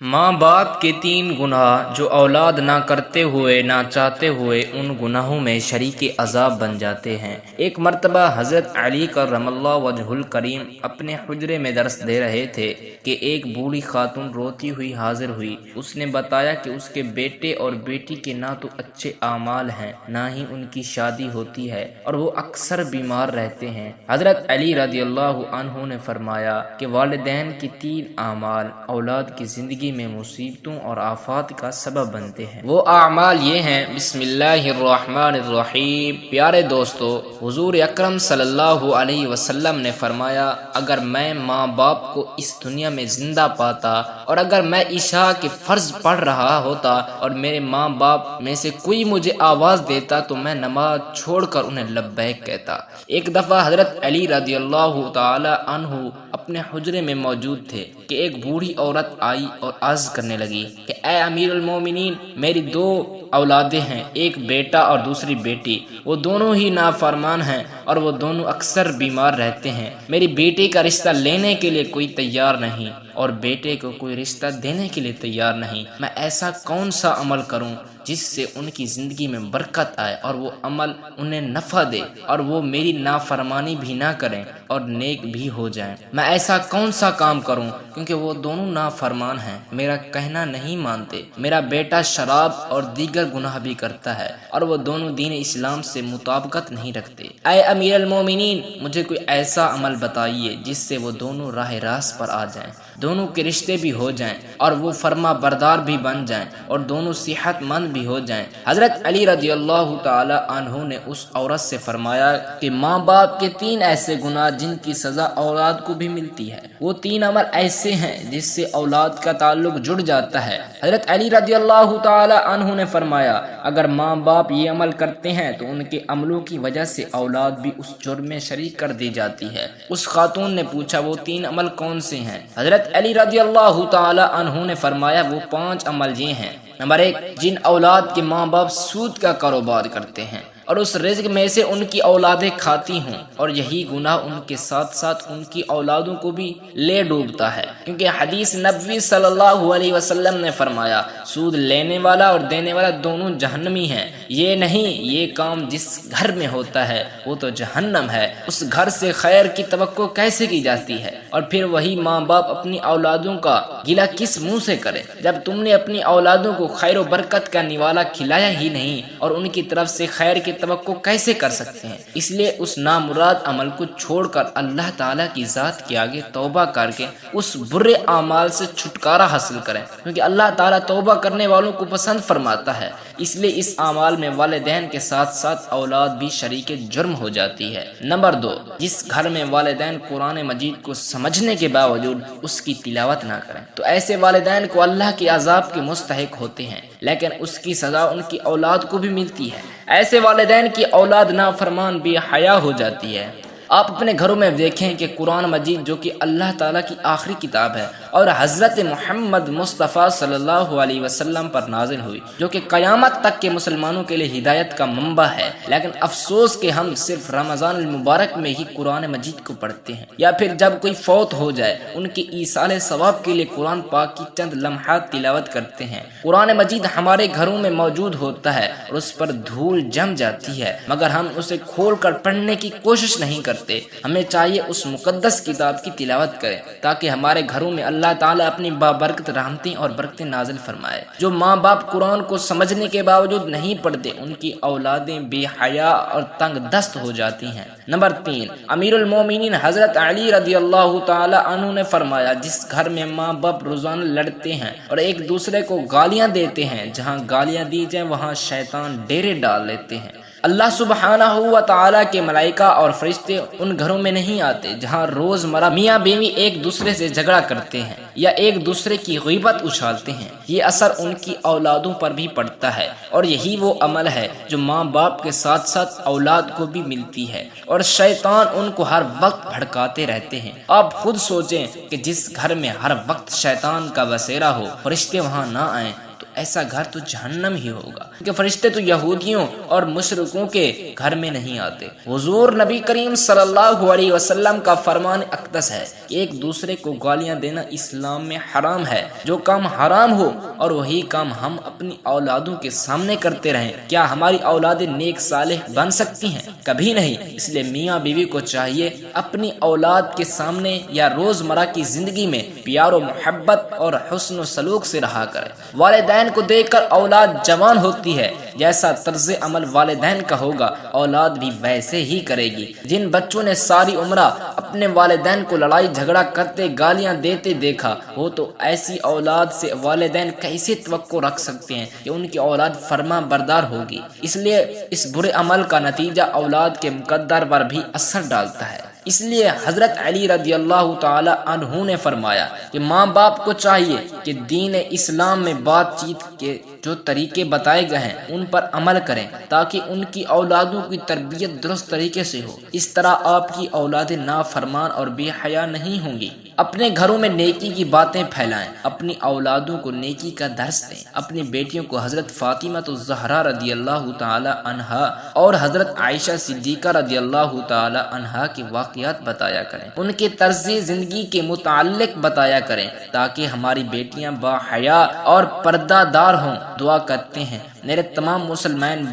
ماں باپ کے تین گناہ جو اولاد نہ کرتے ہوئے نہ چاہتے ہوئے ان گناہوں میں شریک عذاب بن جاتے ہیں۔ ایک مرتبہ حضرت علی کرم اللہ وجہ الکریم اپنے حجرے میں درس دے رہے تھے کہ ایک بوڑھی خاتون روتی ہوئی حاضر ہوئی۔ اس نے بتایا کہ اس کے بیٹے اور بیٹی کے نہ تو اچھے اعمال ہیں نہ ہی ان کی شادی ہوتی ہے اور وہ اکثر بیمار رہتے ہیں۔ حضرت علی رضی اللہ عنہ نے فرمایا کہ والدین کے تین اعمال اولاد کی زندگی میں مصیبتوں اور آفات کا سبب بنتے ہیں۔ وہ اعمال یہ ہیں: بسم اللہ الرحمن الرحیم۔ پیارے دوستو، حضور اکرم صلی اللہ علیہ وسلم نے فرمایا، اگر میں ماں باپ کو اس دنیا میں زندہ پاتا اور اگر میں عشاء کے فرض پڑھ رہا ہوتا اور میرے ماں باپ میں سے کوئی مجھے آواز دیتا تو میں نماز چھوڑ کر انہیں لبیک کہتا۔ ایک دفعہ حضرت علی رضی اللہ تعالی عنہ اپنے حجرے میں موجود تھے کہ ایک بوڑھی عورت آئی اور عرض کرنے لگی کہ اے امیر المومنین، میری دو اولادیں ہیں، ایک بیٹا اور دوسری بیٹی، وہ دونوں ہی نافرمان ہیں اور وہ دونوں اکثر بیمار رہتے ہیں۔ میری بیٹی کا رشتہ لینے کے لیے کوئی تیار نہیں اور بیٹے کو کوئی رشتہ دینے کے لیے تیار نہیں۔ میں ایسا کون سا عمل کروں جس سے ان کی زندگی میں برکت آئے اور وہ عمل انہیں نفع دے اور وہ میری نافرمانی بھی نہ کریں اور نیک بھی ہو جائیں؟ میں ایسا کون سا کام کروں کیونکہ وہ دونوں نافرمان ہیں، میرا کہنا نہیں مانتے، میرا بیٹا شراب اور دیگر گناہ بھی کرتا ہے اور وہ دونوں دین اسلام سے مطابقت نہیں رکھتے۔ اے امیر المومنین، مجھے کوئی ایسا عمل بتائیے جس سے وہ دونوں راہ راست پر آ جائیں، دونوں کے رشتے بھی ہو جائیں اور وہ فرما بردار بھی بن جائیں اور دونوں صحت مند بھی ہو جائیں۔ حضرت علی رضی اللہ تعالی عنہ نے اس عورت سے فرمایا کہ ماں باپ کے تین ایسے گناہ جن کی سزا اولاد کو بھی ملتی ہے، وہ تین عمل ایسے ہیں جس سے اولاد کا تعلق جڑ جاتا ہے۔ حضرت علی رضی اللہ تعالی عنہ نے فرمایا، اگر ماں باپ یہ عمل کرتے ہیں تو ان کے عملوں کی وجہ سے اولاد بھی اس جرم میں شریک کر دی جاتی ہے۔ اس خاتون نے پوچھا، وہ تین عمل کون سے ہیں؟ حضرت علی رضی اللہ تعالی عنہ نے فرمایا، وہ پانچ عمل یہ ہیں: نمبر ایک، جن اولاد کے ماں باپ سود کا کاروبار کرتے ہیں اور اس رزق میں سے ان کی اولادیں کھاتی ہوں، اور یہی گناہ ان کے ساتھ ساتھ ان کی اولادوں کو بھی لے ڈوبتا ہے، کیونکہ حدیث نبوی صلی اللہ علیہ وسلم نے فرمایا، سود لینے والا اور دینے والا دونوں جہنمی ہیں۔ یہ نہیں، یہ کام جس گھر میں ہوتا ہے وہ تو جہنم ہے، اس گھر سے خیر کی توقع کیسے کی جاتی ہے؟ اور پھر وہی ماں باپ اپنی اولادوں کا گلہ کس منہ سے کرے جب تم نے اپنی اولادوں کو خیر و برکت کا نوالا کھلایا ہی نہیں، اور ان کی طرف سے خیر کی توقع کیسے کر سکتے ہیں؟ اس لیے اس نامراد عمل کو چھوڑ کر اللہ تعالیٰ کی ذات کے آگے توبہ کر کے اس برے اعمال سے چھٹکارا حاصل کریں، کیونکہ اللہ تعالیٰ توبہ کرنے والوں کو پسند فرماتا ہے۔ اس لیے اس اعمال میں والدین کے ساتھ ساتھ اولاد بھی شریک جرم ہو جاتی ہے۔ نمبر دو، جس گھر میں والدین قرآن مجید کو سمجھنے کے باوجود اس کی تلاوت نہ کریں تو ایسے والدین کو اللہ کے عذاب کے مستحق ہوتے ہیں، لیکن اس کی سزا ان کی اولاد کو بھی ملتی ہے۔ ایسے والدین کی اولاد نافرمان بے حیا ہو جاتی ہے۔ آپ اپنے گھروں میں دیکھیں کہ قرآن مجید جو کہ اللہ تعالیٰ کی آخری کتاب ہے اور حضرت محمد مصطفیٰ صلی اللہ علیہ وسلم پر نازل ہوئی، جو کہ قیامت تک کے مسلمانوں کے لیے ہدایت کا منبع ہے، لیکن افسوس کہ ہم صرف رمضان المبارک میں ہی قرآن مجید کو پڑھتے ہیں، یا پھر جب کوئی فوت ہو جائے ان کی ایصال ثواب کے لیے قرآن پاک کی چند لمحات تلاوت کرتے ہیں۔ قرآن مجید ہمارے گھروں میں موجود ہوتا ہے اور اس پر دھول جم جاتی ہے، مگر ہم اسے کھول کر پڑھنے کی کوشش نہیں کرتے۔ ہمیں چاہیے اس مقدس کتاب کی تلاوت کریں تاکہ ہمارے گھروں میں اللہ تعالیٰ اپنی بابرکت رحمتیں اور برکتیں نازل فرمائے۔ جو ماں باپ قرآن کو سمجھنے کے باوجود نہیں پڑھتے ان کی اولادیں بے حیا اور تنگ دست ہو جاتی ہیں۔ نمبر تین، امیر المومنین حضرت علی رضی اللہ تعالی عنہ نے فرمایا، جس گھر میں ماں باپ روزانہ لڑتے ہیں اور ایک دوسرے کو گالیاں دیتے ہیں، جہاں گالیاں دی جائیں وہاں شیطان ڈیرے ڈال لیتے ہیں۔ اللہ سبحانہ و تعالیٰ کے ملائکہ اور فرشتے ان گھروں میں نہیں آتے جہاں روزمرہ میاں بیوی ایک دوسرے سے جھگڑا کرتے ہیں یا ایک دوسرے کی غیبت اچھالتے ہیں۔ یہ اثر ان کی اولادوں پر بھی پڑتا ہے، اور یہی وہ عمل ہے جو ماں باپ کے ساتھ ساتھ اولاد کو بھی ملتی ہے، اور شیطان ان کو ہر وقت بھڑکاتے رہتے ہیں۔ آپ خود سوچیں کہ جس گھر میں ہر وقت شیطان کا بسیرا ہو، فرشتے وہاں نہ آئیں تو ایسا گھر تو جہنم ہی ہوگا، کہ فرشتے تو یہودیوں اور مشرکوں کے گھر میں نہیں آتے۔ حضور نبی کریم صلی اللہ علیہ وسلم کا فرمان اقدس ہے کہ ایک دوسرے کو گالیاں دینا اسلام میں حرام ہے۔ جو کام حرام ہو اور وہی کام ہم اپنی اولادوں کے سامنے کرتے رہیں، کیا ہماری اولادیں نیک صالح بن سکتی ہیں؟ کبھی نہیں۔ اس لیے میاں بیوی کو چاہیے اپنی اولاد کے سامنے یا روزمرہ کی زندگی میں پیار و محبت اور حسن و سلوک سے رہا کرے۔ والدین کو دیکھ کر اولاد جوان ہوتی ہے، جیسا طرز عمل والدین کا ہوگا اولاد بھی ویسے ہی کرے گی۔ جن بچوں نے ساری عمر اپنے والدین کو لڑائی جھگڑا کرتے گالیاں دیتے دیکھا، وہ تو ایسی اولاد سے والدین کیسے توقع رکھ سکتے ہیں کہ ان کی اولاد فرما بردار ہوگی؟ اس لیے اس برے عمل کا نتیجہ اولاد کے مقدر پر بھی اثر ڈالتا ہے۔ اس لیے حضرت علی رضی اللہ تعالی عنہ نے فرمایا کہ ماں باپ کو چاہیے کہ دین اسلام میں بات چیت کے جو طریقے بتائے گئے ہیں ان پر عمل کریں تاکہ ان کی اولادوں کی تربیت درست طریقے سے ہو۔ اس طرح آپ کی اولادیں نافرمان اور بے حیا نہیں ہوں گی۔ اپنے گھروں میں نیکی کی باتیں پھیلائیں، اپنی اولادوں کو نیکی کا درس دیں۔ اپنی بیٹیوں کو حضرت فاطمہ الزہرا رضی اللہ تعالی عنہا اور حضرت عائشہ صدیقہ رضی اللہ تعالی عنہا کے واقعات بتایا کریں، ان کے طرز زندگی کے متعلق بتایا کریں تاکہ ہماری بیٹیاں با حیا اور پردہ دار ہوں۔ دعا کرتے ہیں میرے تمام مسلمان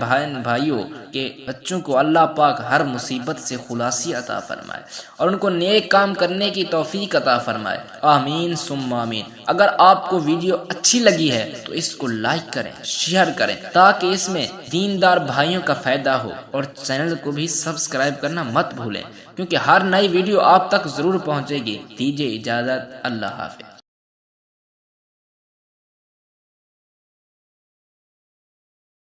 بھائیوں کے بچوں کو اللہ پاک ہر مصیبت سے خلاصی عطا فرمائے اور ان کو نیک کام کرنے کی توفیق عطا فرمائے، آمین ثم آمین۔ اگر آپ کو ویڈیو اچھی لگی ہے تو اس کو لائک کریں، شیئر کریں تاکہ اس میں دیندار بھائیوں کا فائدہ ہو، اور چینل کو بھی سبسکرائب کرنا مت بھولیں کیونکہ ہر نئی ویڈیو آپ تک ضرور پہنچے گی۔ دیجیے اجازت، اللہ حافظ۔